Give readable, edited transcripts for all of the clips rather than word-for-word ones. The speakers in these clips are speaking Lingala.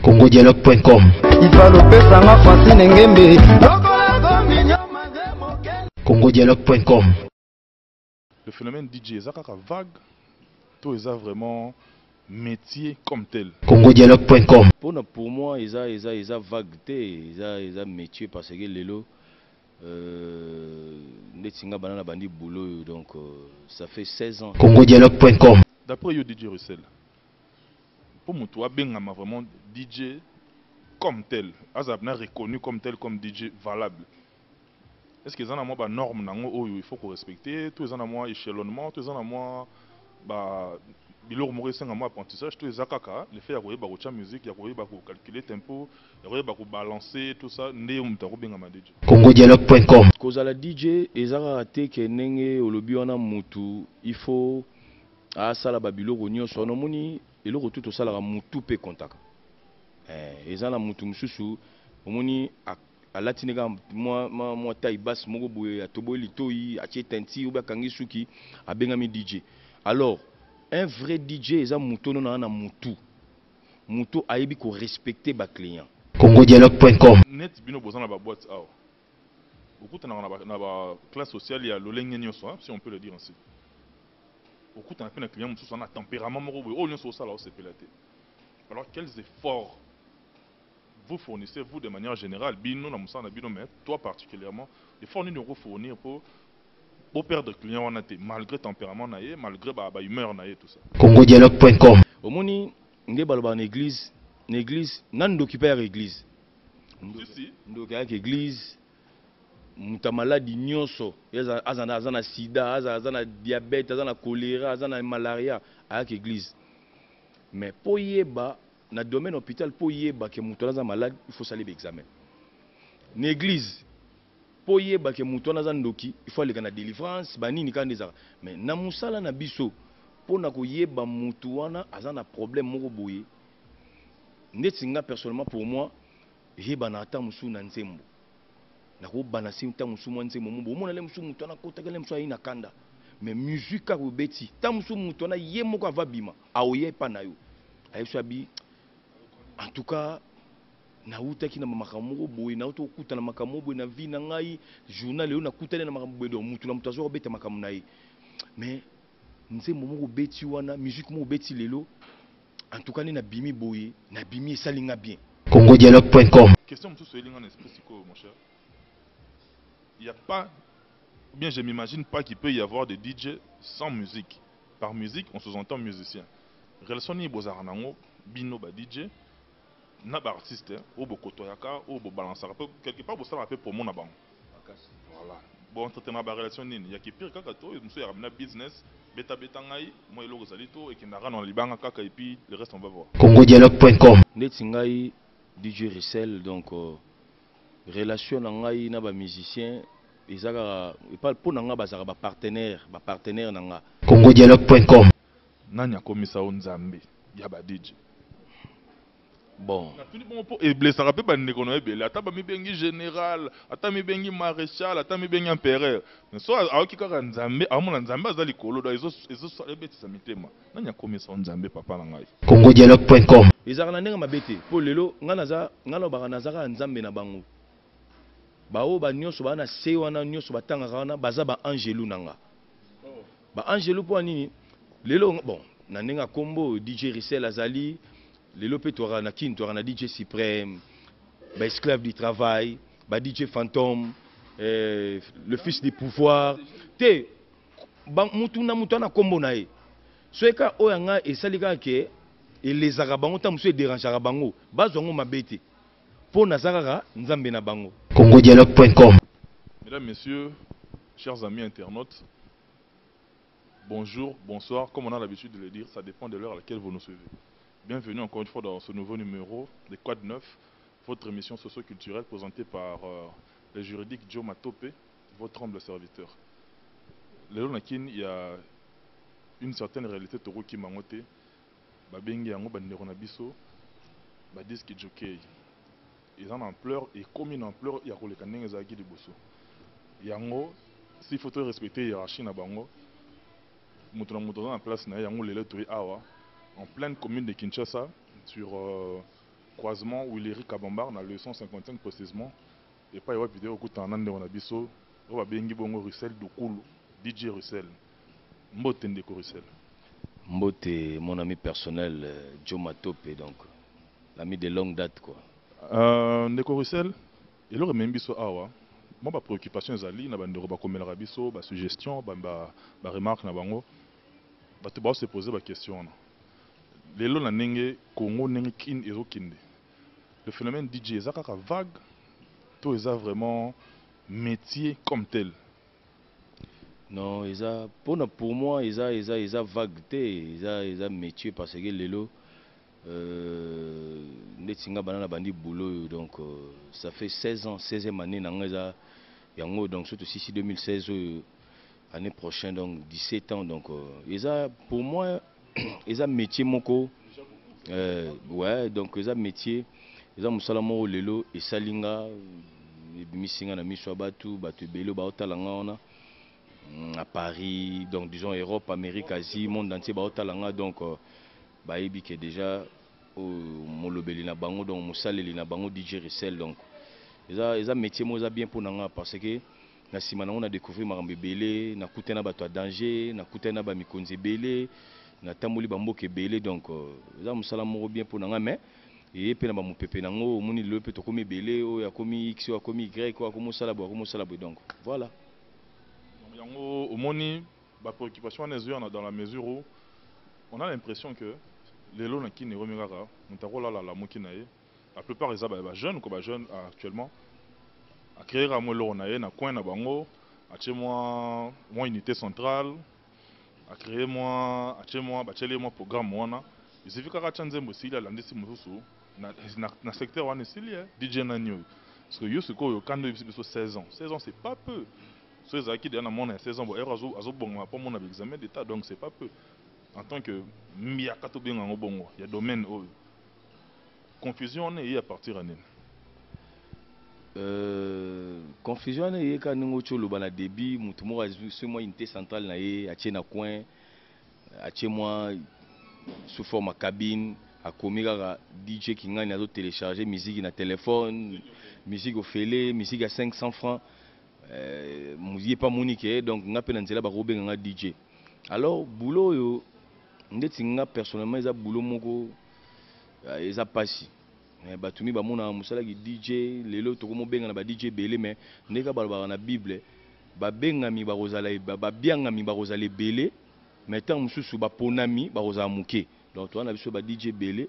congodialogue.com. congodialogue.com. Le phénomène DJ est vague, tout est vraiment métier comme tel. congodialogue.com. Pour moi, ils ont vague, ils ont métier parce que les lots, donc ça fait 16 ans. congodialogue.com. D'après yo DJ Russell, pour moi, toi, vraiment DJ comme tel, Azabna reconnu comme tel, comme DJ valable. Est-ce que les gens ont des normes il faut qu'on respecte, tous les gens ont un échelonnement, tous les gens ont un apprentissage, tous les gens le fait de musique, il y a calculer tempo, il y a balancer, tout ça, congodialogue.com. Cause à la DJ, ils ont raté que nenge au lobby on a mutu, il faut à ça la babilo ronyo son omoni et le retour tout ça la mutu pe contact. Ils ont la mutu mususu, omoni à latinega moi taille basse mogo boye à tobo litoi à tenti ou bakangi suki à bengami DJ. Alors un vrai DJ ils ont mutu non na mutu. Mutu aibi ko respecter ba client. congodialogue.com. Net bino boza na ba boîte aw. Beaucoup na ba classe sociale il y a l'olenge nyoso si on peut le dire ainsi. Beaucoup na pena client mususu na tempérament moko boye o nyoso ça là c'est pelaté. Alors quels efforts vous fournissez vous de manière générale bino na musana bino mais toi particulièrement les fournir nous fournir pour perdre client on a malgré tempérament na ye malgré ba humeur na ye tout ça. congodialogue.com. Omoni nge baloba na église nan d'occuper l'église. Si Ndoka église muta maladi nyonso azana sida azana diabète azana choléra azana malaria avec église. Mais pour yeba na domaine hôpital pour yeba que muta azana malade il faut salir l'examen. Na église pour yeba que muta azana ndoki il faut aller na délivrance banini kandeza. Mais na musala na biso pour na ko yeba mutu wana azana problème moko boye. Netinga personnellement pour moi yeba na ata musu na nzembo. Na ko banasi ta musu mo nzembo mo mo na le musu mutu na kota kele musu ina kanda. Mais musique ka beti ta musu mutu na ye moko avabima aoye pa na yo. Ayeso abi en tout cas na uta ki na makamoko boye na uta okuta na makamoko boye na vie na ngai journal yo na kutale na makamoko boye do mutu na mutu azo beta makamoko na ye. Mais nzembo moko beti wana musique moko beti lelo. En tout cas, na bimi boye, na bimi salinga bien. congodialogue.com. Question de ce en esprit, mon cher. Il n'y a pas, ou bien je m'imagine pas qu'il peut y avoir de DJ sans musique. Par musique, on sous-entend musicien. Relation ni bozaranango, bino ba DJ, na ba artiste, ou bo kotoyaka, ou bo balancer. Quelque part, bo ça rappelle pour mon abang. Voilà. Bon, entretenir ba relation ni, il y a qui pire kaka to, monsieur y a un business. Beta ngai moi elo zalito et qui n'a rien libanga kaka et puis le reste on va voir. congodialogue.com. Netingai DJ Russell donc relation ngai na ba musicien ezaka pas pour nanga bazaka ba partenaire nanga. congodialogue.com. Nanya komisa onzambe ya ba DJ. Bon. Et blessé rappelle pas négono ebele ata ba mi bengi général ata mi bengi maréchal ata mi bengi empereur mais so aoki kaka nzambe amona nzambe azali kolo do ezo ebetisa mitema nanya komisa nzambe papa na ngai congodialogue.com. Ezaka na ndenge mabete po lelo ngana baka nazaka nzambe na bango bao ba nyonso ba na se wana nyonso batanga wana baza ba angelu nanga ba angelu po nini lelo bon na ndenge kombo DJ Russell azali lelo pe tora na kin tora na DJ Suprême ba esclave du travail ba DJ Fantôme le fils du pouvoir te ba mutu na kombo na ye soeka oyanga esalika ke elezaka bango ta musu dérangeaka bango bazwango mabete po nazaka nzambe na bango congodialogue.com. Mesdames, messieurs, chers amis internautes, bonjour, bonsoir, comme on a l'habitude de le dire, ça dépend de l'heure à laquelle vous nous suivez. Bienvenue encore une fois dans ce nouveau numéro de Quad 9, votre émission socio-culturelle présentée par le juridique Joe Matope, votre humble serviteur. Le Lonakin, il y a une certaine réalité Toro qui m'a moté. Babengi yango bandero na biso, badiski jockey. ils en ampleur et comme une ampleur il y a ko le kaneng ezaki liboso yango s'il faut respecter hiérarchie na bango mutu na mutu en place na yango lelo to awa en pleine commune de Kinshasa sur croisement où il est Kabambar na le 155 précisément et pas y vidéo kuta nande on a biso on va bengi bongo Russell Dukulu DJ Russell Mbote Ndeko Russell Mbote mon ami personnel Joe Matope donc l'ami de longue date quoi. Ndeko Russell il aurait même biso awa moi ba préoccupation ezali na bandeko ba komela biso ba suggestion ba remarque na bango ba te ba se poser ba question na lelo na ndenge Congo ndenge kin ezokinde le phénomène DJ ezaka vague tout eza vraiment métier comme tel. Non, pour moi, ils ont vague, ils ont métier parce que lelo, netinga banana bandi boulot donc ça fait 16 ans, 16e année nanga yango donc surtout si 2016 année prochaine donc 17 ans donc pour moi ils ont métier moko ouais donc ils ont métier ils ont musala moko lelo et salinga misinga na miso batu belo ba otalanga ona à Paris, donc disons Europe, Amérique, Asie, monde entier, donc baïbi qui est déjà mon lobeli na bango donc musaleli na bango DJ Russell donc ils ont métier moi bien pour nanga parce que na simana on a découvert marambe belé na kutena bato à danger na kutena ba mikonzi belé na tamoli ba mboke belé donc ils ont musala mo bien pour nanga mais et puis na ba mupepe nango moni le pe to komi belé o ya komi x o komi y ko komo sala bo donc voilà. Au moni, la préoccupation dans la mesure où on a l'impression que les lots qui ne remettent pas la plupart des jeunes actuellement à créer un lot na coin na bango à chez moi unité centrale à créer moi programme moi il suffit que changer aussi la landesi mususu na secteur wana sili DJ Nanyo parce que yo ce ko quand 16 ans c'est pas peu. Ceux qui ont mon 16 ans, pour mon examen d'état, donc c'est pas peu. En tant que Miyakato bien en bongo, il y a domaine où confusion est à partir de confusion est quand nous cholo bana débit, mutumo ce moi unité centrale na ye, a na coin, a moi sous forme cabine, a commis DJ qui gagne à télécharger musique na téléphone, musique au félé, musique à 500 francs. Musique pas monique donc on appelle nzela ba robé nga DJ alors boulot yo ndeti nga personnellement eza boulot moko eza pasi batumi ba mona musala ki DJ lelo to ko benga na ba DJ belé mais ndeka ba na bible ba bengami ba rozala ba biangami ba rozala belé mais tant mususu ba ponami ba rozala muke donc to na biso ba DJ belé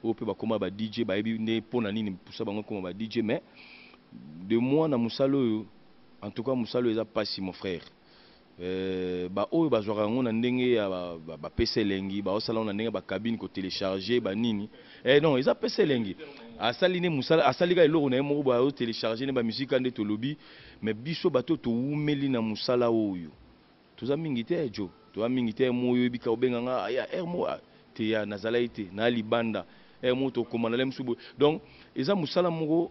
o pe ba koma ba DJ ba ebi ne pona nini poussa bango koma ba DJ mais de moi na musalo yo en tout cas musalo eza pasi mon frère ba oyo ba zwaka ngo na ndenge ya ba PC lengi ba osala na ndenge ba cabine ko télécharger ba nini non eza PC lengi asali ne musala asali ka eloko na mo ba o télécharger ne ba musique ande to lobby mais biso bato to umeli na musala oyo toza mingi te jo to mingi te moyo bika obenga nga ya mo te ya nazala ite na libanda mo to komana le msubo donc eza musala moko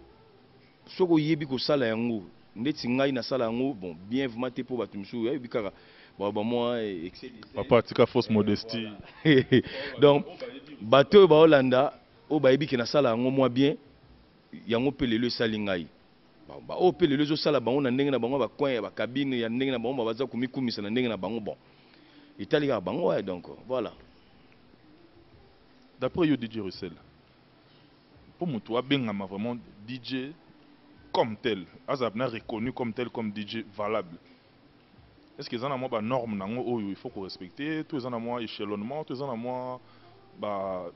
soko yebi ko sala yango ndeti ngai na sala yango bon bien vraiment te pour batu msubo yebi kaka ba moi papa tika fausse modestie donc bato ba Holanda o ba yebi ke na sala yango moi bien yango pelelo sali ngai ba o pelelo zo sala bango na ndenge na bango ba coin ba cabine ya ndenge na bango baza kumikumisa na ndenge na bango bon italika bango ouais donc voilà. D'après yo DJ Russell pour moi toi bengama vraiment DJ comme tel azabna reconnu comme tel comme DJ valable est-ce que ça na moi ba norme nango oyo il faut qu'on respecter tous les ans moi échelonnement tous les ans moi ba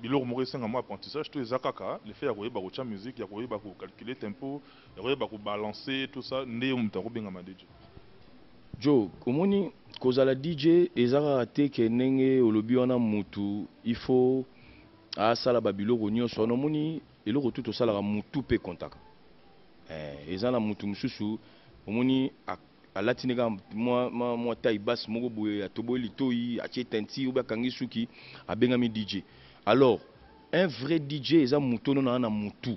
biloko moko senga moi apprentissage tous les akaka le fait ya koyeba ko cha musique ya koyeba ko calculer tempo ya koyeba ko balancer tout ça nde mutu akobengama DJ Jo komoni kozala DJ ezaka te ke ndenge olobi wana mutu il faut asala ba biloko nyonso na moni eloko tout osalaka mutu pe kontaka ezana mutu mususu omoni alatineka moi taille basse moko boye atoboli toyi atie tenti ou bakangi suki abengami DJ alors un vrai DJ eza mutu na mutu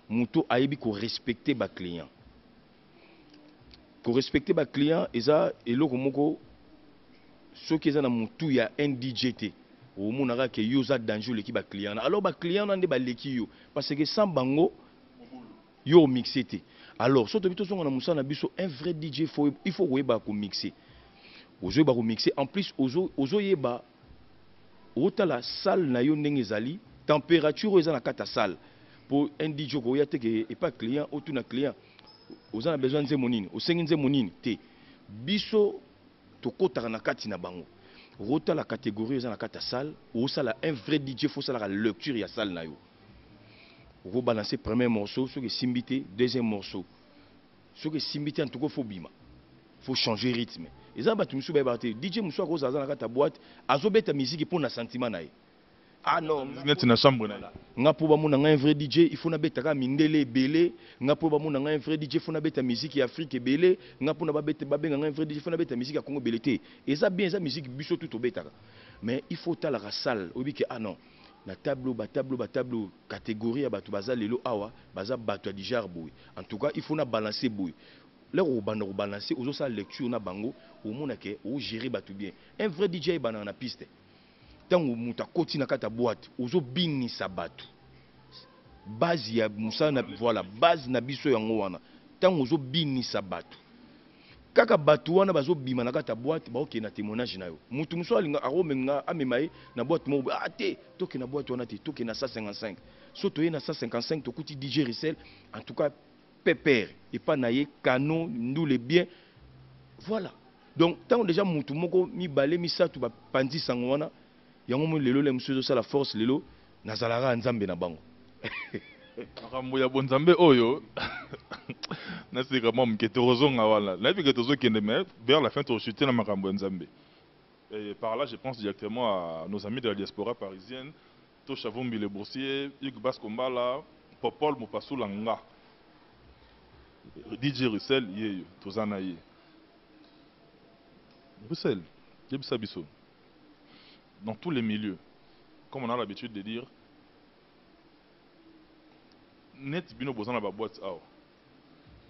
muto ayebi ko respecter ba client. Ko respecter ba client eza eloko moko soki eza na mutu ya NDJT. Au monaka ke yo za danger leki ba client. Alors ba client nande ba leki yo parce que sans bango yo mixé te. Alors so to bito songa na musana biso un vrai DJ il faut weba ko mixer. Ozo ba ko mixer en plus ozo yeba ota la salle na yo ndenge ezali température eza na kata salle pour un DJ ko ya te ke et pas client ou tout na client. Oza na besoin nze monini, osengi nze monini te. Biso to kotaka na kati na bango. Rota la catégorie dans la carte salle, ou ça un vrai DJ faut ça la lecture ya salle na yo. Vous balancer premier morceau, ce que simbité, deuxième morceau. Ce que simbité en tout cas faut bima. Faut changer rythme. Et ça ba tu musu ba baté DJ musu ko za na carte boîte, azobeta musique pour na sentiment na ye. Ah non, ngati na chambre na. Nga po ba mona nga un vrai DJ, il faut na beta ka mindele belé, nga po ba mona nga un vrai DJ, il faut na beta musique Afrique belé, nga po na ba beta ba benga nga un vrai DJ, il faut na beta musique Congo belé té. Et ça bien ça musique biso tout beta. Mais il faut ta la salle, obi que ah non, na tableau catégorie ya batu baza lelo awa, baza batu di jarboui. En tout cas, il faut na balancer boui. Là où on balancer, ozo sa lecture na bango, au mona ke o gérer batu bien. Un vrai DJ bana na piste. Tant que muta koti na kata boîte ozo bini sabatu base ya musa na voilà base na biso yango wana tant ozo bini sabatu kaka batu wana bazo bima na kata boîte ba oké na témoignage na yo mutu muso alinga aromenga amemaye na boîte mo ate toke na boîte wana te toke na 155 so toye na 155 to kuti DJ Ricel en tout cas pépère et pas naye canon nous les bien voilà donc tant déjà mutu moko mi balé mi satu ba pandi sango wana yango mo lelo le monsieur ça la force lelo nazalara nzambe na bango makambo ya bonzambe oyo nasika mwa mkete rozonga wala na bika tozo kende mais vers la fin to chuter na makambo ya nzambe et par là je pense directement à nos amis de la diaspora parisienne to Chavumbi le Boursier Hugues Baskombala Popol Mopasula nga DJ Russell yeyo tozana ye Russell yebisa biso dans tous les milieux, comme on a l'habitude de dire, net bino bosan na ba boîte awa.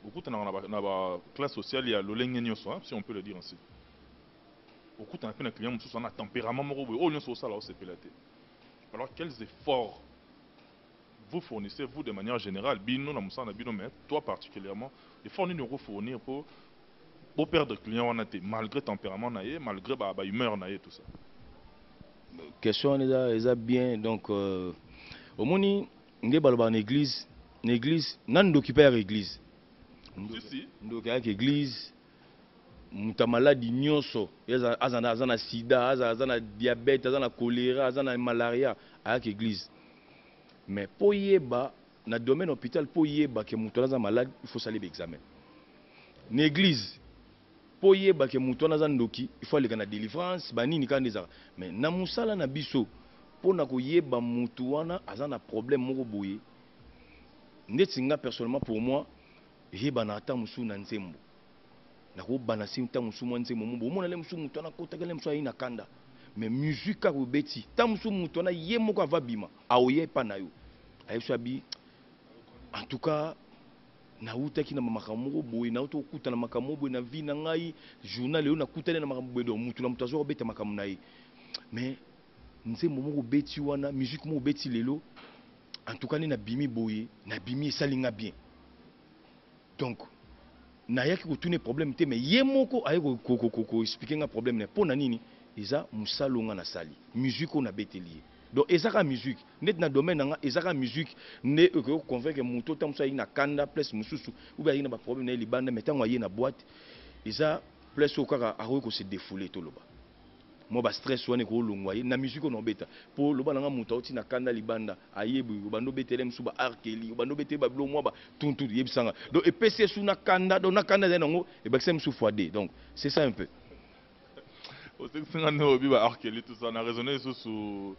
Beaucoup na ba classe sociale il y a lolenge nyoso, si on peut le dire ainsi. Beaucoup na pena client musu na tempérament moko boy, oh nyoso ça là c'est pelaté. Alors quels efforts vous fournissez vous de manière générale bino na musa na bino mais toi particulièrement, efforts ni nous fournir pour perdre client wana te malgré tempérament na ye, malgré ba humeur na ye tout ça. Question est bien donc au moni nge baloba na église nan d'occuper à l'église donc avec église muta maladi nyonso azana sida azana diabète azana choléra azana malaria avec église mais pour yeba na domaine hôpital pour yeba que muta azana malade il faut salir l'examen na église po yeba ke mutu wana za ndoki il faut aller na délivrance banini kandi za mais na musala na biso pona ko yeba mutu wana azana problème moko boye ndeti nga personnellement pour moi yeba na ata musu na nzembo na ko bana sinta musu mwa nzembo mo mona le musu mutu wana kota kele musu ina kanda mais musique ka ko beti ta musu mutu wana ye moko ava bima aoye pa na yo ayeso bi en tout cas na utaki na makambo boye na uto kuta na makambo boye na vie na ngai journal leo na kutana na makambo boye do mutu na mutazo beta makambo nayi mais nze momo beti wana musique mo beti lelo en tout cas ni na bimi boye na bimi salinga bien donc na yaki ko tune problème te mais ye moko aye ko expliquer nga problème ne pona nini eza musalonga na sali musique on a beteli donc ezaka musique net na domaine nga ezaka musique ne ko convaincre muto tam so ina kanda plus mususu ou bien ina ba problème na libanda mais tango ye na boîte eza plus au kaka a ko se défouler to loba mo ba stress wane ko longwa na musique on beta pour loba nga muto oti na kanda libanda ayebu bando betele msu ba arkeli bando bete ba blo mo ba tuntu yebisanga donc epc sous na kanda donc na kanda zango e ba sem sous fois donc c'est ça un peu au texte na obi ba arkeli tout ça on a raisonné sur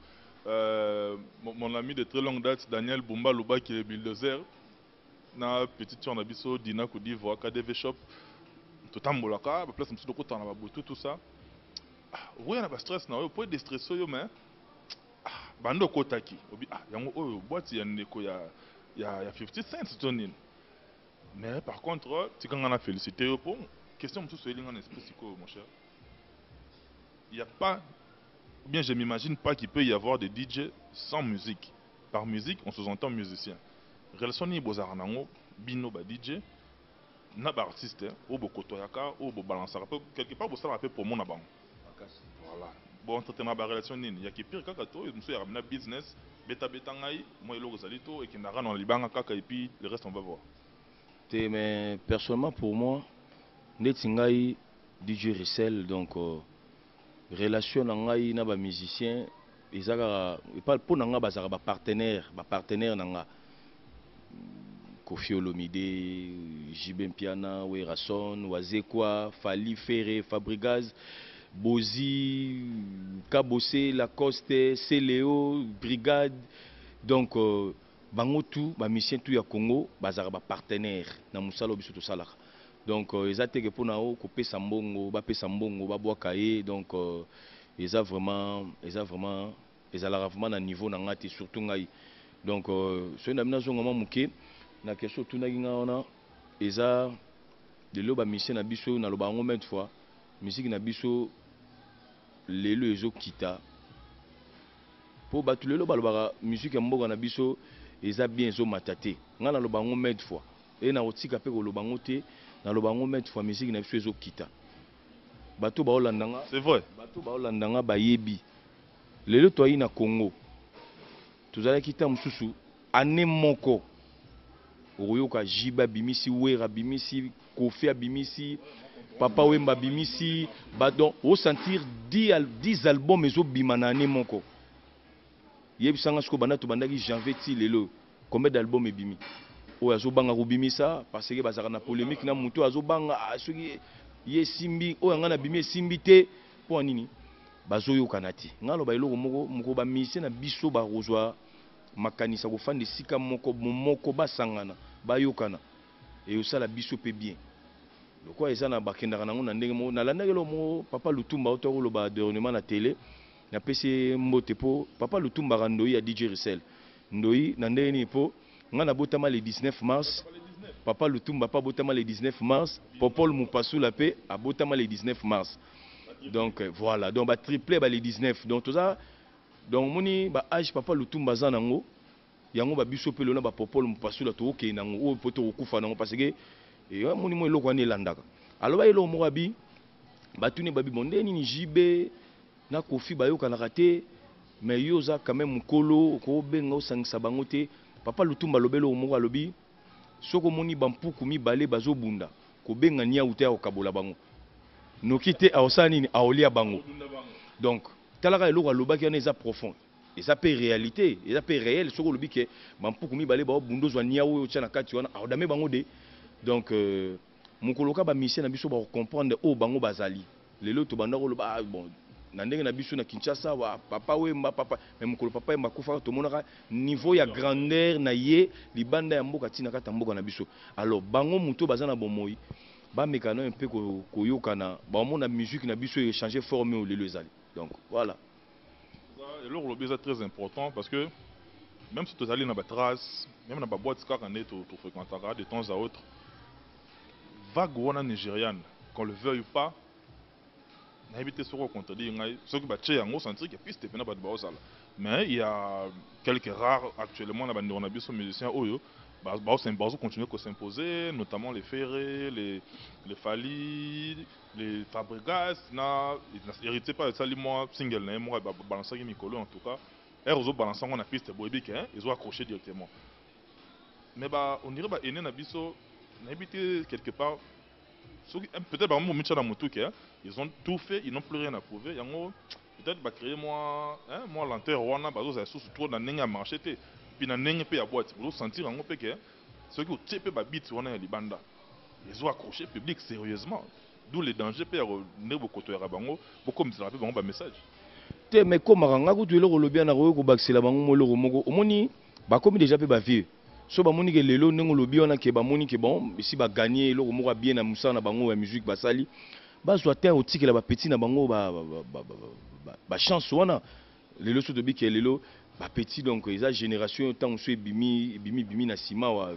mon ami de très longue date, Daniel Bumba Luba, qui est bulldozer, na petite tour nabiso Dina Côte d'Ivoire, KDV Shop, tout en bolaka, place monsieur de côté en aboutou tout ça. Oui, on a pas stress na, pour déstresser yo mais bando kotaki, obi yango boîte ya ndeko ya il y a 50 Cent Tony. Mais par contre, tu quand on a félicité pour question de ce en esprit mon cher. Il n'y a pas, ou bien je m'imagine pas qu'il peut y avoir des DJ sans musique. Par musique, on sous-entend musicien. Relation ni bozaranango, bino ba DJ, na ba artiste, ou bo kotoyaka, ou bo balancer quelque part bo ça rappelle pour mon abang. Voilà. Bon, entretien ba relation ni, il y a qui pire kaka to, monsieur y a un business, beta ngai, moi lo gozalito et qui n'a rien dans libanga kaka et puis le reste on va voir. Mais personnellement pour moi, netingai DJ Rissel donc relation ngai na ba musicien ezaka pas pour nanga bazaka ba partenaire nanga Kofi Olomide, Jibem Piana, Werason, Wazekwa, Fali Ferre, Fabrigaz, Bozi, Kabose, Lacoste, Céléo, Brigade. Donc, bango tout, ba mission tout ya Congo, bazara ba partenaire na musalo biso to salaka. Donc, ezate ke pona o ko pesa mbongo, ba boa kaye. Donc, eza vraiment ezala vraiment na niveau na ngati surtout ngai. Donc, so na mina zonga mamuke na question tunaki nga wana eza lelo ba mission na biso na loba ngo maintes fois musique na biso lelo ezo kita po batu lelo balobaka musique ya mboka na biso eza bien ezo matate nga na loba ngo maintes fois et na otika pe ko loba ngo te na loba ngo maintes fois musique na biso ezo kita bato ba olandanga c'est vrai bato ba olandanga bayebi lelo to yi na Congo tozala kita mususu ane moko Oyoka Jiba bimisi Wera bimisi Kofi bimisi Papa Wemba bimisi badon au sentir 10 albums ezo bimanane moko yebisanga siko bana to bandaki janvier ti lelo combien d'albums ebimi o azo banga ko bimisa parce que bazaka na polémique na muto azo banga soki ye simbi o yanga na bimi simbi te po nini bazo yokana ti ngalo ba eloko moko ba mise na biso ba rozwa makanisa ko fande sika moko basangana bayokana et osala biso pe bien lokwa eza na bakendaka nango na ndenge mo na landaki lo Papa Lutumba otoko lo ba dernièrement na télé na pesi mbote po Papa Lutumba ka Ndoyi ya DJ Rissel Ndoyi na ndenge ni po nga na botama le 19 mars Papa Lutumba pa botama le 19 mars Popol Mupasula pe a botama le 19 mars donc voilà donc ba triplé ba le 19 donc tout ça donc moni ba âge Papa Lutumba za nango yango ba biso pe lona ba Popol Mupasula to oke nango o poto okufa nango parce que moni mo eloko ane landaka alors ba elo mo abi batuni babi bonde ni jibe na Kofi bayoka na raté mais yoza quand même mukolo ko benga osangisa bango te Papa Lutumba lobelo mo alobi soko moni bampuku mibale bazo bunda ko benga nia uta o kabola bango nokite aosani ni aolia bango donc talaka eloko alobaki ane eza profond eza pe réalité eza pe réel soko lobi ke bampuku mibale ba bundo zwa nia o tia na kati wana aodame bango de donc mukoloka ba mission na biso ba comprendre o bango bazali lelo to bandako loba bon na ndenge na biso na Kinshasa wa Papa Wemba papa mais mukolo Papa Wemba kufa to monaka niveau ya grandeur na ye libanda ya mboka tina kata mboka na biso alors bango muto bazana bomoi ba mekano un peu ko yokana ba mona musique na biso e changer forme au lelo ezali donc voilà et le rôle est très important parce que même si tu es allé dans la trace même dans la boîte car on est tu fréquenteras de temps à autre vague wana nigériane qu'on le veuille ou pas n'a évité sur le contredire ce qui va tuer en gros sentir que piste pas de baosala mais il y a quelques rares actuellement là on a bien musiciens oyo bazo continuer à s'imposer notamment les Ferré les Fali les Fabregas na hérité pas ça moi single na moi balancer mikolo en tout cas erozo balancer on a piste boebi hein ils ont accroché directement mais on dirait ene na biso n'a évité quelque part peut-être par moment na mutuke ils ont tout fait ils n'ont plus rien à prouver yango peut-être créer moi lenteur wana bazo za sous trop na nenga marché te puis na nenga pe ya boîte pour sentir yango pe que ceux qui ont pe ba beat wana ya libanda ils ont accroché public sérieusement d'où les dangers pe ne boko to ya bango beaucoup me rappeler bango ba message te mais comme nga ku tuelo ko lobia na ko baksela bango mo loko moko omoni ba komi déjà pe ba vieux so ba moni ke lelo nengo lobi wana ke ba moni ke bon ici ba gagner loko moko bien na musa na bango ya musique basali ba soit te otikela ba petit na bango ba chance wana lelo so to bi ke lelo ba petit donc eza génération tant so bimi na sima wa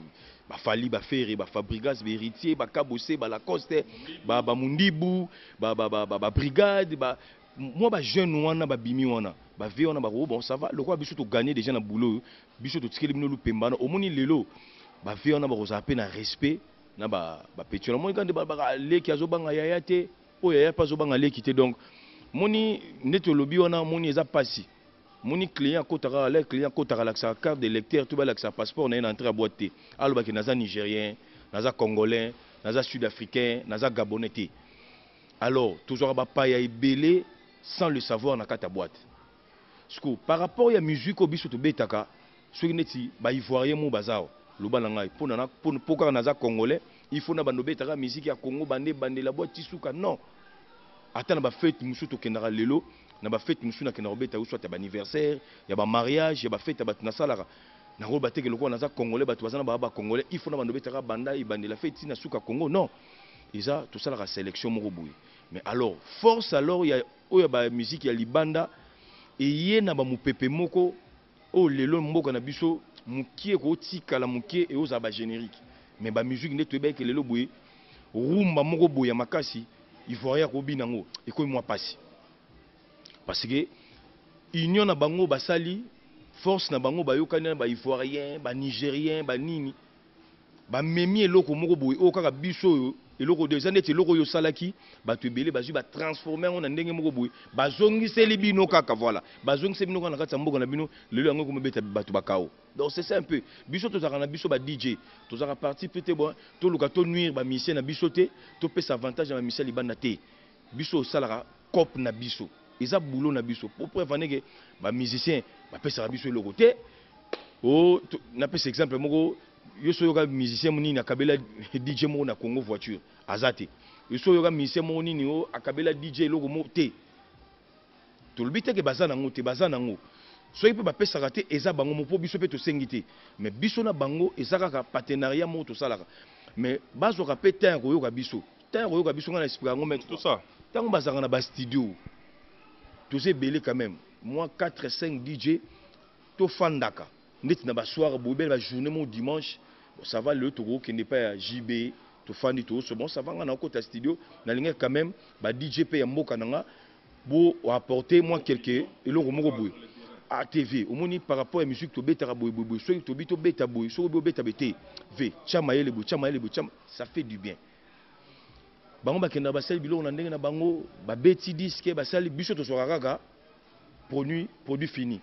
ba fali ba ferre ba fabrigas ba héritier ba kabose ba lacoste ba mundibu ba brigade ba moi ba jeune wana ba bimi wana ba vie wana ba bon ça va le quoi biso to gagner déjà na boulot biso to tikeli bino lu pembana omoni lelo ba vie wana ba rozape na respect na ba petit moi quand ba leki azobanga yaya te o yaya pas zobanga leki te donc moni neto lobi wana moni eza pasi. Mon client kotara le client kotara la sa carte de lecteur tout ba la sa passeport na entrée à boîte alors ba que naza nigérien naza congolais naza sud-africain naza gabonais alors toujours ba pa ya ebélé sans le savoir na kata boîte sco par rapport à musique obiso to betaka soki neti ba ivoirien mo bazao loba na ngai pour naza congolais il faut na bando betaka musique ya Congo bande la boîte tisuka non attends ba fête musu to kendara lelo na ba fête musu na kena robeta soit ya ba anniversaire ya ba mariage ya ba fête ba tunasalaka na ro bateke lokwa naza congolais ba tubazana ba congolais il faut na bando betaka banda ibande la fête na suka Congo non isa tout ça la sélection moko boui mais alors force alors ya oya ba musique ya libanda et yé na ba mupepe moko o lelo mboka na biso mukie ko tika la mukie et oza ba générique mais ba musique ne to be ke lelo boui rumba moko boui ya makasi ivoirien ko binango et ko moi passi parce que union na bango basali force na bango bayokana ba ivoirien ba nigérien ba nini ba memi eloko moko boy o kaka biso eloko déjà net eloko yo salaki ba to ebele ba ba transformer on na ndenge moko boy ba zongiseli bino kaka voilà ba zongiseli bino kana kata mboka na bino lelo yango ko mebeta bato bakao donc c'est ça un peu biso to zaka na biso ba DJ to zaka parti peut-être bon to luka to nuire ba musicien na biso te to pesa avantage na musicien libanda te biso salara cop na biso ils ont boulot na biso pour prévenir que ba musicien ba pesa biso le côté oh na pesa exemple moko yo so yoka musicien moni na kabela DJ mo na Congo voiture azate yo so yoka musicien moni ni o akabela DJ loko mo te to le bité que bazana ngo te bazana ngo so ipe ba pesa raté eza bango mo po biso pe to sengité mais biso na bango ezaka ka partenariat mo to salaka mais bazo ka pe temps ko yoka biso ngana expliquer ngo mais tout ça tant bazaka na ba studio tous ces belés quand même. Moi, 4-5 DJ, tout fandaka. Net na ba soir, boubé, la journée, mon dimanche. Bon, ça va le taureau qui n'est pas JB, tout fandi tout. C'est bon, ça va, on a encore ta studio. Na ligne quand même, ba DJ paye un mot kananga. Pour apporter moi quelques. Et l'on remonte boui. À TV, au moins par rapport à la musique, tu bêta boui boui. Soit tu bêta bêta boui, soit tu bêta bêta. V, chamaye le boui, ça fait du bien. Bango bakenda basali bilo na ndenge na bango ba beti disque basali biso to sorakaka produit fini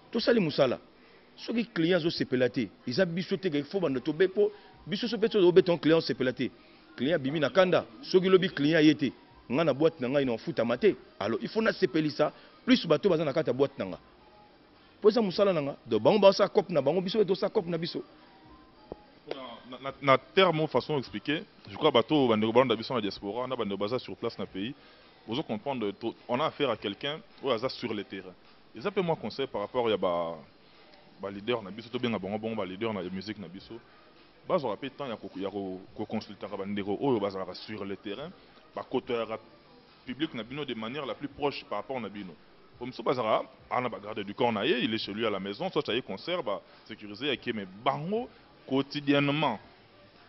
to sali musala soki client zo sepelate ils a biso te il faut banda to bepo biso so beto beton client sepelate client bimi na kanda soki lobi client yete nga na boîte na nga ina futa mate alors il faut na sepelisa plus bato bazana kata boîte na nga poza musala na nga do bango ba sa cop na bango biso to sa cop na biso na terme façon expliquer je crois bateau bande de la diaspora on a bande basé sur place dans le pays vous comprendre on a affaire à quelqu'un ou à sur le terrain et ça peut moi conseil par rapport à ba leader na biso to bien bon ba leader na musique na biso bas on rappelle temps il y a ko consulter bandeko oyo bazala sur le terrain ba coteur public na bino de manière la plus proche par rapport na bino comme ça bazara on a ba garder du corps na il est chez lui à la maison soit ça y concert ba sécuriser avec mais bango quotidiennement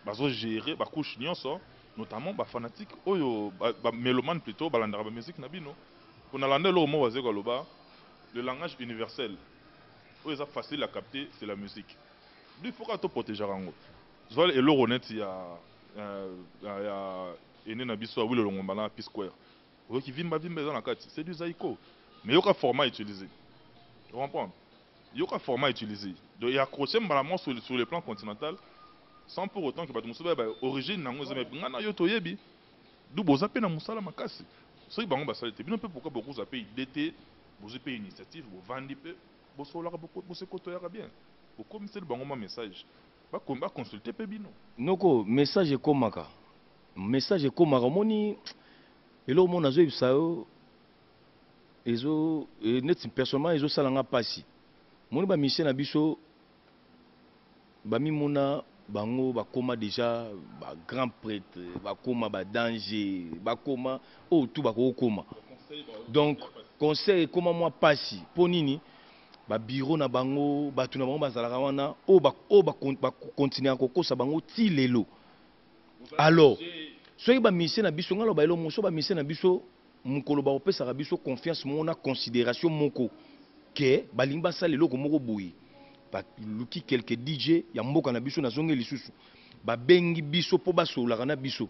bazo gérer ba couche nyonso notamment ba fanatique oyo ba mélomane plutôt balandara ba musique na bino pour na lande lo mo wazeko loba le langage universel oyo ça facile à capter c'est la musique il faut que to protéger rango zol et lo honnête ya ene na biso oui le longomba na P Square oyo qui vimba dans la carte c'est du zaïko mais yoka format utilisé tu comprends yoka format utilisé donc il y a accroché malalement sur le plan continental sans pour autant que bato musuba ba origine nango zeme ngana yo toyebi du boza pe na musala makasi so bango basali te bino pe pourquoi beaucoup za pe d'été bozo pe initiative bo vandi pe bo sola beaucoup bo se koto ya bien bo comme c'est le bango ma message ba komba consulter pe bino noko message komaka moni elo mona zo ibsao ezo net personnellement ezo salanga pasi moni ba mission na biso ba mimuna bango bakoma déjà ba grand prêtre bakoma ba danger bakoma tout bakoma donc conseil comment moi pasi ponini ba bureau na bango batu na bango bazalaka wana o ba continuer kokosa bango ti lelo. Alors soki ba mission na biso ngalo ba elo moso ba mission na biso mukolo ba opesa biso confiance mona considération moko ke balimba sala eloko moko boyi ba luki quelques DJ ya mboka na biso na zonge lisusu ba bengi biso po basolaka na biso.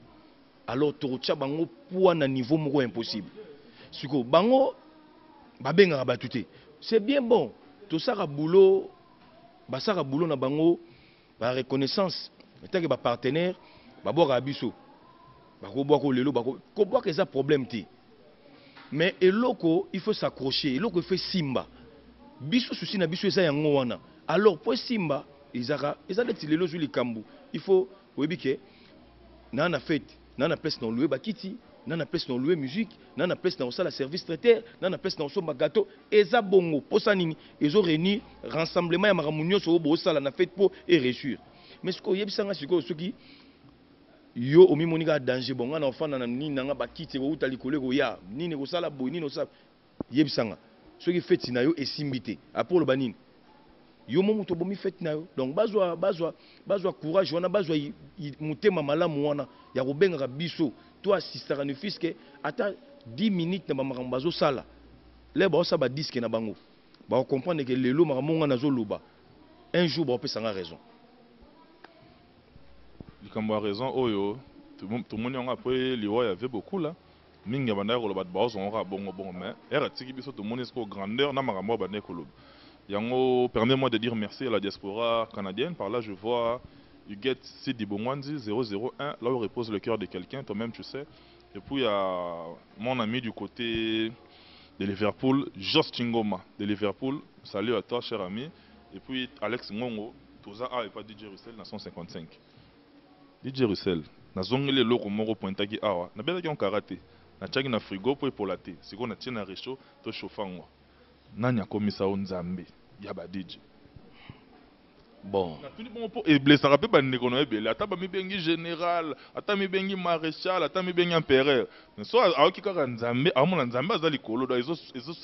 Alors tokotia bango poa na niveau moko impossible. Siko bango ba benga ba tuté. C'est bien bon. Tout ça boulot basaka boulot na bango ba reconnaissance tant que ba partenaire ba boka biso. Ba ko boka lelo ba ko boka ça problème ti. Mais eloko il faut s'accrocher, eloko il faut simba. Biso souci na biso eza yango wana. Alors pour simba ezaka ti lelo zu likambu. Il faut webike na fête, na place dans louer bakiti, na place dans louer musique, na place dans la service traiteur, na place dans somba gâteau, eza bongo posa nini, ezo réunir rassemblement ya maramunyo so bo sala na fête pour et réussir. Mais ce ko yebisanga siko soki yo omi monika danger bonga na enfant na nini nga bakiti bo utali koleko ya nini ko sala boy nini osala yebisanga soki fête na yo esimbité apolo banini yo momu to bomi fête na yo donc bazwa courage wana bazwa mutema malamu wana ya kobenga biso to assistera ne fiske ata 10 minutes na bamakambo bazo sala le ba osaba disque na bango ba comprendre que lelo makamonga nazo loba un jour ba opesanga raison likambo a raison oyo tout le monde a après liwa y avait beaucoup là mingi banda ko loba ba ozonga bongo mais era tiki biso tout le monde est grandeur na makambo banda ko loba. Yango, permets-moi de dire merci à la diaspora canadienne. Par là, je vois Huguette Sidi Bongwanzi 001, là où repose le cœur de quelqu'un, toi-même tu sais. Et puis il y a mon ami du côté de Liverpool, Joss Chingoma de Liverpool. Salut à toi, cher ami. Et puis Alex Ngongo, Toza A et pas DJ Russell, na 155. DJ Russell, na zongele loko moro pointaki awa. Na bela ki on karaté. Na tchaki na frigo pour la thé. Si on a tient na réchaud, to chauffango. Nanya komisa onzambe ya ba DJ. Bon. Na tuni bon et blessa rapé ba ndeko no ebele ata ba mi bengi général, ata mi bengi maréchal, ata mi bengi empereur. Mais so aoki kaka nzambe, amona nzambe azali kolo do ezo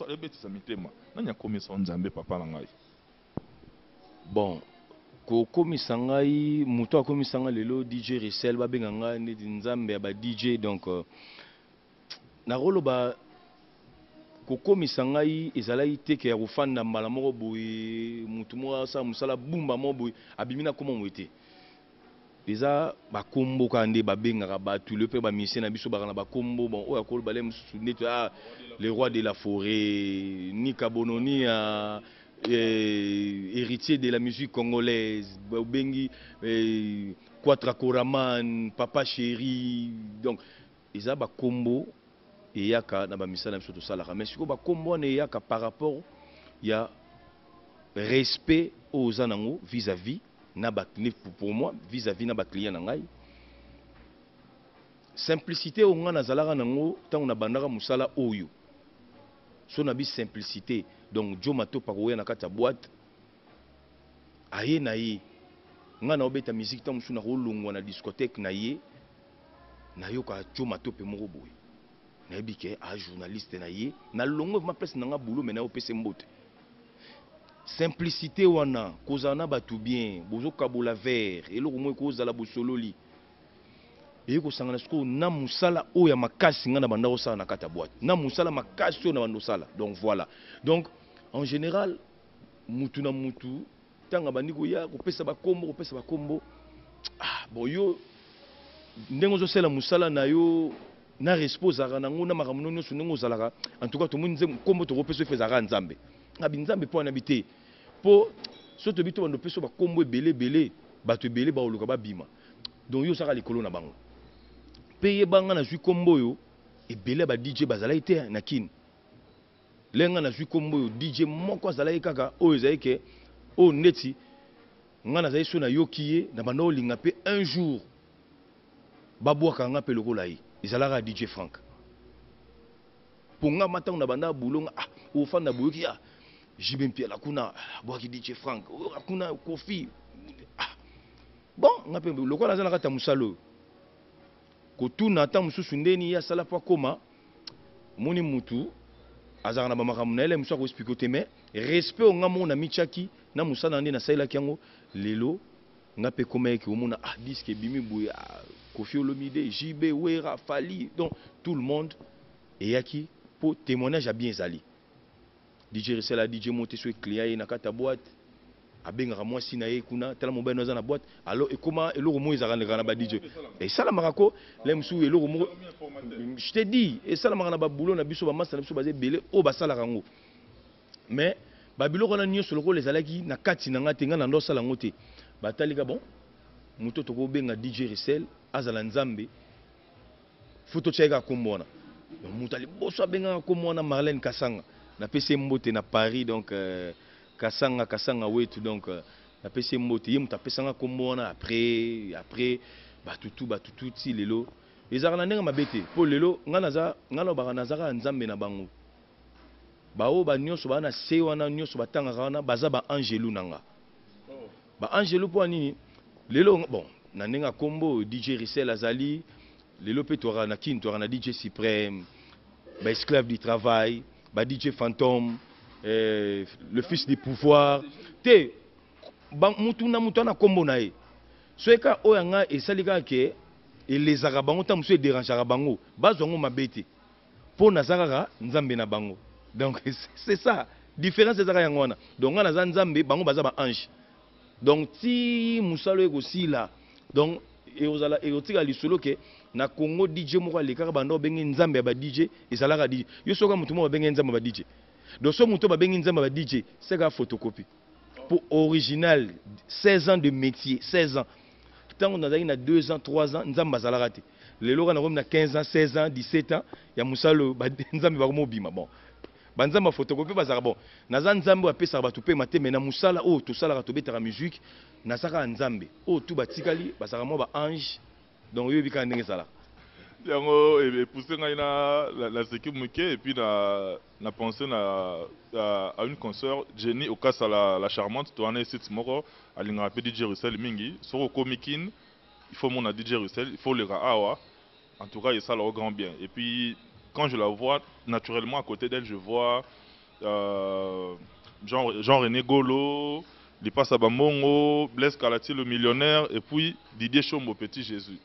ebetisa mitema. Nanya komisa onzambe papa na ngai. Bon. Ko komisa ngai muto akomisa ngai lelo DJ Russell ba benga ngai ndi nzambe ya ba DJ donc na rolo ba kokomisa ngai ezalaki teke ya kofanda mbala moko boye mutu moko asala mosala bumba moko boye abimi na koma moye eza bakombo kaka nde babengaka bato le mpe bamisie na biso baka na bakombo bon oyo akoloba le mosusu neti le roi de la forêt Nika Bononi héritier de la musique congolaise babengi Quatra Koraman Papa Chéri donc eza bakombo et yaka na ba misala biso to salaka mais siko ba kombo ne yaka par rapport ya respect aux anango vis-à-vis na ba pour moi vis-à-vis na ba client na ngai simplicité o ngana zalaka nango tango na bandaka musala oyo so na bi simplicité donc jo mato pa ko ya na kata boîte aye na ye ngana obeta musique tango suna ko longwa na discothèque na ye na yoka jo mato pe moko boye na ebike a journaliste na ye na longo ma place na nga boulot mais na opese mbote simplicité wana kozana batu bien bozo kabola vert eloko mo kozala bosololi e ko sangana sko na musala o ya makasi nga na banda ko sala na kata boîte na musala makasi o na bando sala donc voilà donc en général mutu na mutu tanga bandi ko ya ko pesa ba kombo bon yo ndengo zo sala musala na yo na resposaka nango na makambo nyonso ndenge ozalaka en tout cas to moni nzembo kombo to kopesa efezaka nzambe ngabi nzambe po na bité po so to bito bando peso ba kombo ebele bato ebele ba oluka ba bima donc yo saka likolo na bango peye banga na zwi kombo yo ebele ba DJ bazala ite na kin lenga na zwi kombo yo DJ moko azala kaka o ezayeke o neti ngana zayi so na yokiye na bando linga pe un jour babwaka nga pe lokola yi ezalaka DJ Frank ponga matang na banda bulonga ofanda boyoki jibe mpiala kuna boaki DJ Frank kuna Kofi bon nga pe lokola zala kata musalo ko tuna ta mususu ndeni ya sala pa koma moni mutu azara na bamakambo na ele musa ko expliquer te mais respect o ngamo na michaki na musa na ndi na saila kiango lelo nga pe komeki omona disque bimi boye Kofi Olomide JB Wera Fali donc tout le monde et yaki pour témoignage a bien ezali DJ Rissel a DJ monter sur client na kata boîte abenga moi si na ye kuna tala mobile na boîte alors et comment eloko mo ezaka na ba DJ et ça la marako lemsu eloko mo je te dis et ça la marana ba boulot na biso ba massa na biso bazé belé o ba sala rango mais ba biloko na nyo solo les alaki na kati na ngate nga na ndo sala ngote batalika bon muto to ko benga DJ Rissel azala nzambe photo cheka kombona muto ali boso benga kombona Marlène Kasanga na PC Mbote na Paris donc Kasanga wetu donc na PC Mbote ye muta pesanga kombona après batutu ti lelo ezaka na ndenga mabete po lelo ngana ba nazaka nzambe na bango bao ba nyonso ba na se wana nyonso batanga wana baza ba angelu nanga ba angelu po nini lelo bon na ndenga kombo DJ Rissel azali lelo pe tora na kin tora na DJ Suprême ba esclave du travail ba DJ Fantôme le fils du pouvoir te ba mutu na kombo na ye soeka oyanga esalika ke elezaka bango ta musu dérangeaka bango bazongo mabete po nazaka nzambe na bango donc c'est ça différence ezaka yango wana donc ngana za nzambe bango baza ba ange donc ti musalo ekosila donc eozala eotika lisolo ke na Congo DJ moko alekaka bando bengi nzambe ba DJ ezalaka DJ yo soka mutu mo bengi nzambe ba DJ donc so mutu ba bengi nzambe ba DJ c'est ka photocopie pour original 16 ans de métier 16 ans tant on a na 2 ans 3 ans nzambe azalaka te lelo kana na 15 ans 16 ans 17 ans ya musalo ba nzambe ba mo bima bon banzamba photocopie bazaka bon naza nzambe apesa bato pe mate mais na musala o to sala to betaka musique na saka nzambe o tu batikali basaka mo ba ange donc yo bika ndenge sala yango et pousser ngai la sécurité muke et puis na penser à une consoeur Jenny au cas la charmante to ana site moko alinga pe DJ Rissel mingi soko comikin il faut mon DJ Rissel il faut le awa en tout cas il ça le grand bien et puis quand je la vois naturellement à côté d'elle je vois Jean René Golo, Lipa Bamongo, Blaise Kalati le millionnaire et puis Didier Chombo Petit Jésus.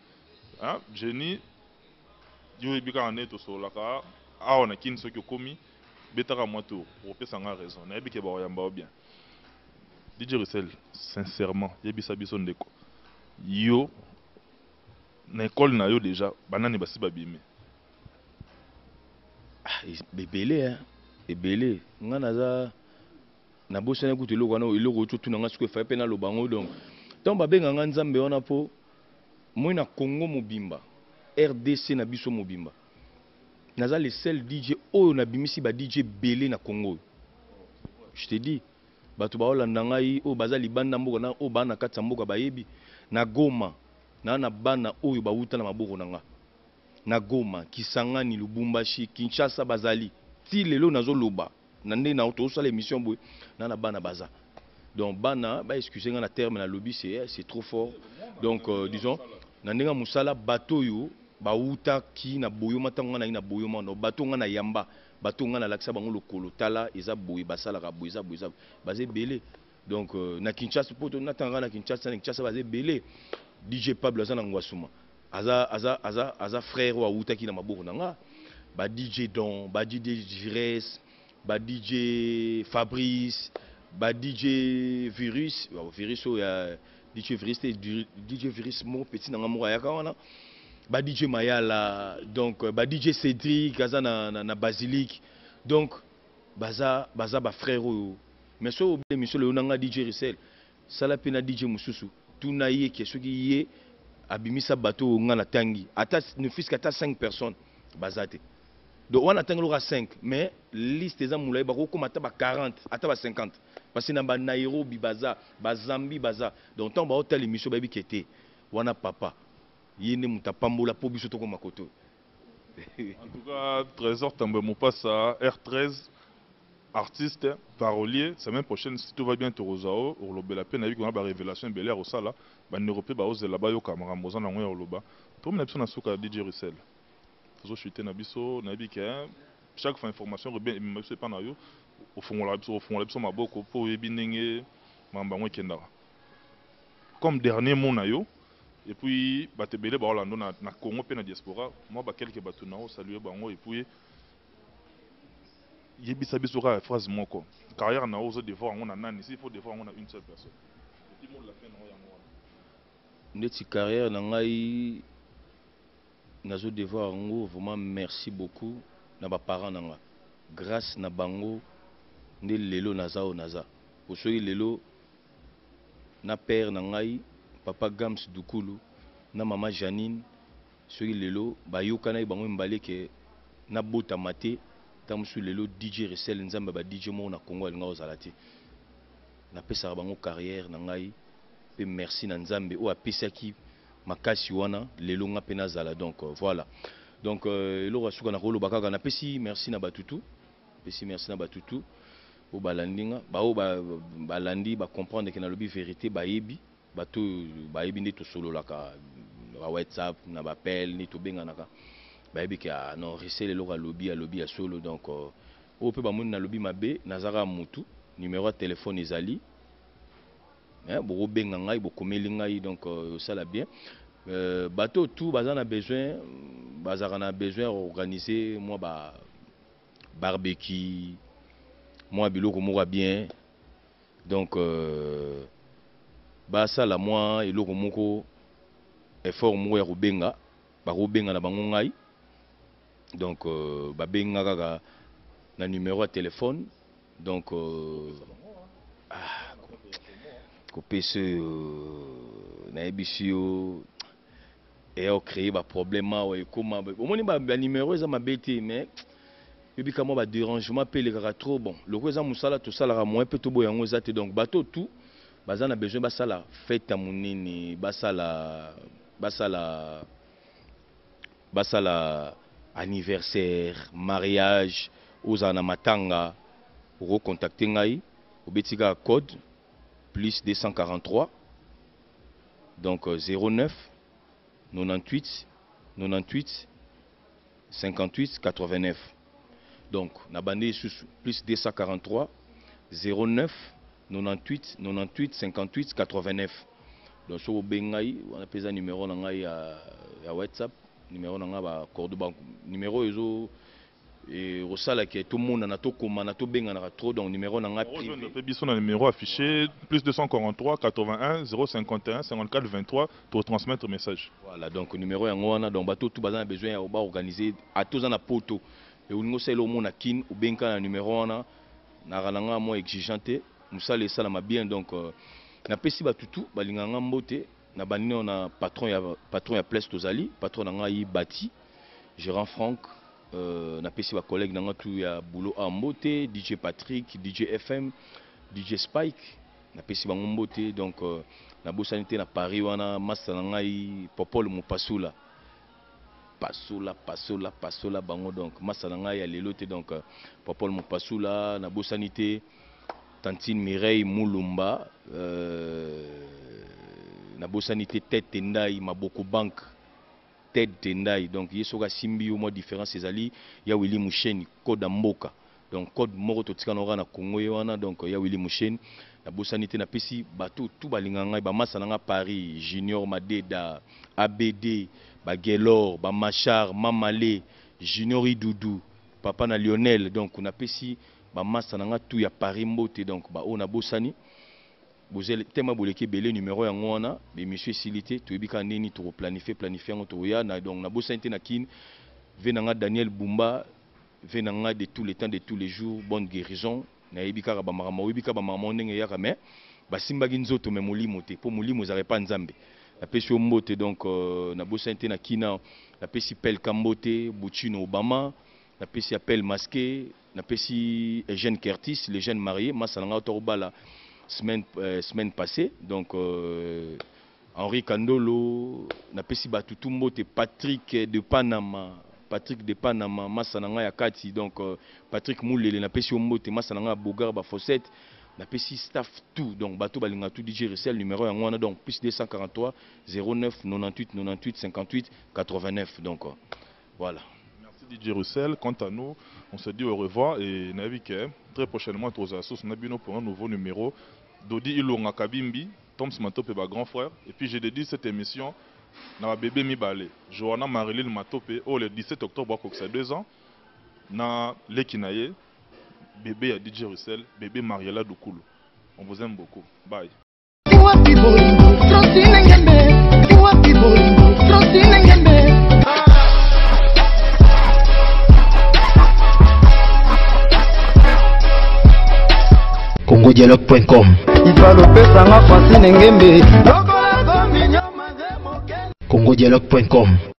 Hein? Jenny, Yuri Bika en est au solaka, ah on a qui ne se commis, betara moito, pour que ça a raison, n'a pas que bien. DJ Rissel, sincèrement, yebisa bison deko. Yo, na école na yo déjà, banane basi babime. Bébélé hein, bébélé, ngana za na bosana kutu eloko wana eloko otu na nga siko fa pe na lobango donc tant ba benga nga nzambe wana po moi na Congo mobimba RDC na biso mobimba naza le seul DJ oyo na bimisi ba DJ belé na Congo je te dis bato ba olanda ngai o baza libanda mboka na o bana katsa mboka bayebi na Goma na bana oyo ba uta na maboko na nga na Goma Kisangani Lubumbashi Kinshasa bazali ti lelo nazo loba nande na auto sala émission boy na bana baza donc bana ba excuser nga na terme na lobby c'est trop fort donc disons nandenga musala bato yo ba uta ki na boyoma tanga na boyoma no bato nga na yamba bato nga na laksa bango lokolo tala eza boy basala ka boy eza bazé belé donc na Kinshasa poto na tanga na Kinshasa bazé belé DJ Pablo azana ngwasuma aza frère wa uta ki na maboko nanga ba DJ Don ba DJ Jires ba DJ Fabrice ba DJ Virus Virus ya DJ Virus mon petit na ngamoura ya kawana ba DJ Mayala donc ba DJ Cédric aza na Basilique donc baza ba frère oyo mais so obé monsieur le nanga DJ Rissel sala pena DJ mususu tuna ye ke soki ye abimisa bato nga na tangi ata ne fils qu'ata 5 personnes bazate donc on attend le 5 mais liste des amoulay bako comme ata ba 40 ata ba 50 parce que na ba Nairobi baza ba Zambie baza donc tant ba hôtel émission baby kete wana papa yene mutapambola po biso to ko makoto en tout cas Trésor Tambe Mopassa R13 artiste parolier semaine prochaine si tout va bien Torozao au lobe la peine avec on a ba révélation belair au sala ba européen ba ose là-bas yo kamera mozana ngoya loba to mna biso na suka DJ Rissel faut chuter na biso na bike chaque fois information rebien monsieur pas na yo au fond la biso maboko po ebinenge mambango kendara comme dernier mot na yo et puis batebele ba Orlando na Congo pe na diaspora moi ba quelques bato na o saluer bango et puis yebisa biso ka phrase moko carrière na o zo devoir on a nani s'il faut devoir on a une seule personne et puis mot la fin na o yango neti carrière na ngai nazo devoir ngo vraiment merci beaucoup na ba parents na nga grâce na bango nde lelo naza o naza osoki lelo na père na ngai papa Gams Dukulu na mama Janine soki lelo bayokana bango mbale ke na bota mate tamusu lelo DJ Resel nzamba ba DJ mo na Congo alinga ozala te na pesa bango carrière na ngai pe merci na nzambe o apesaki makasi wana lelo nga pe nazala donc voilà donc eloko asuka na kolo bakaka na pesi merci na batutu pesi merci na batutu o balandinga ba o balandi ba comprendre que na lobi vérité ba yebi bato ba yebi nde to solo laka ba WhatsApp na ba appel ni to benga naka ba yebi que non Resel eloko lobby ya solo donc o pe ba moni na lobi mabe nazara mutu numéro de téléphone ezali boko benga ngai bokomeli ngai donc ça la bien bateau tout bazana besoin bazana besoin organiser moi ba barbecue moi biloko moko bien donc ba ça la moi eloko moko effort moko ya kobenga ba kobenga na bango ngai donc ba benga kaka na numéro de téléphone donc kopese na ebisio et au créer ba problème ou comment omoni ba numéro za mabete mais puis comment ba dérangement pe le kaka trop bon le ko za musala to sala moins pe to boyango zate donc bateau tout bazana besoin ba sala fête monene ba sala anniversaire mariage ozana matanga pour contacter ngai obetika code plus 243 donc 09 98 98 58 89 donc na bande sous plus 243 09 98 98 58 89 donc so bengai on appelle ça numéro na ngai ya WhatsApp numéro na nga ba corde bank numéro ezo et au sala qui est tout le monde na to koma na to benga na trop donc numéro na nga privé on peut biso na numéro affiché plus 243 81 051 54 23 pour transmettre message voilà donc numéro yango wana donc bato tout bazana besoin ya ba organiser à tous na poto et uningo selo mo na kin ou benka na numéro wana na rananga mo exigeante musala sala ma bien donc na pesi batutu balinganga mbote na banino na patron ya place tozali patron na nga yi bati gérant Franck na pesi ba collègue na nga tout ya boulot a mbote DJ Patrick DJ FM DJ Spike na pesi bango mbote donc na bosanité na Paris wana master na ngai Popol Mupasula pasola bango donc master na ngai ya lelote donc Popol Mupasula na bosanité Tantine Mireille Moulumba na bosanité tête tendai maboko banque tête tendai donc yesoka simbi au moins différence ezali ya Willy Moucheni code mboka donc code moko totika na na Congo wana donc ya Willy Moucheni na bosanité na pesi bato tout balinga ngai ba masa na Paris Junior Madeda ABD ba Gelor ba Machar Mamale Junior Idoudou papa na Lionel donc na pesi ba masa na tout ya Paris mbote donc ba ona bosani bozele tema boleki belé numéro yango wana be monsieur Silité to ebika neni to planifier ngo to ya na donc na bosanité na kin venanga Daniel Bumba venanga de tous les temps de tous les jours bonne guérison na ebika ba marama ebika ba marama ndenge yaka mais basimbaki nzoto me molimo te po molimo zare pa nzambe na pesi mbote donc na bosanité na kina na pesi pel kambote Buchino Obama na pesi appel masqué na pesi Eugène Curtis les jeunes mariés masalanga torobala semaine passée donc Henri Kandolo na pesi batutu mbote Patrick de Panama masananga ya kati donc Patrick Moulele na pesi mbote masananga Bogar ba Fossette na pesi staff tout donc bato balinga tout DJ Resel numéro yango wana donc plus 243 09 98 98 58 89 donc voilà. Merci DJ Russell. Quant à nous, on se dit au revoir et Navike, très prochainement, tous les assos, on a bien pour un nouveau numéro. Dodi Ilonga Kabimbi, Tom Smatop et ma grand frère. Et puis j'ai dédié cette émission na bébé Mibale. Johanna Marilyn Matopé, le 17 octobre, c'est 2 ans. Na Lekinaye, bébé à DJ Russell, bébé Mariela Doukoulou. On vous aime beaucoup. Bye. CongoDialogue.com CongoDialogue.com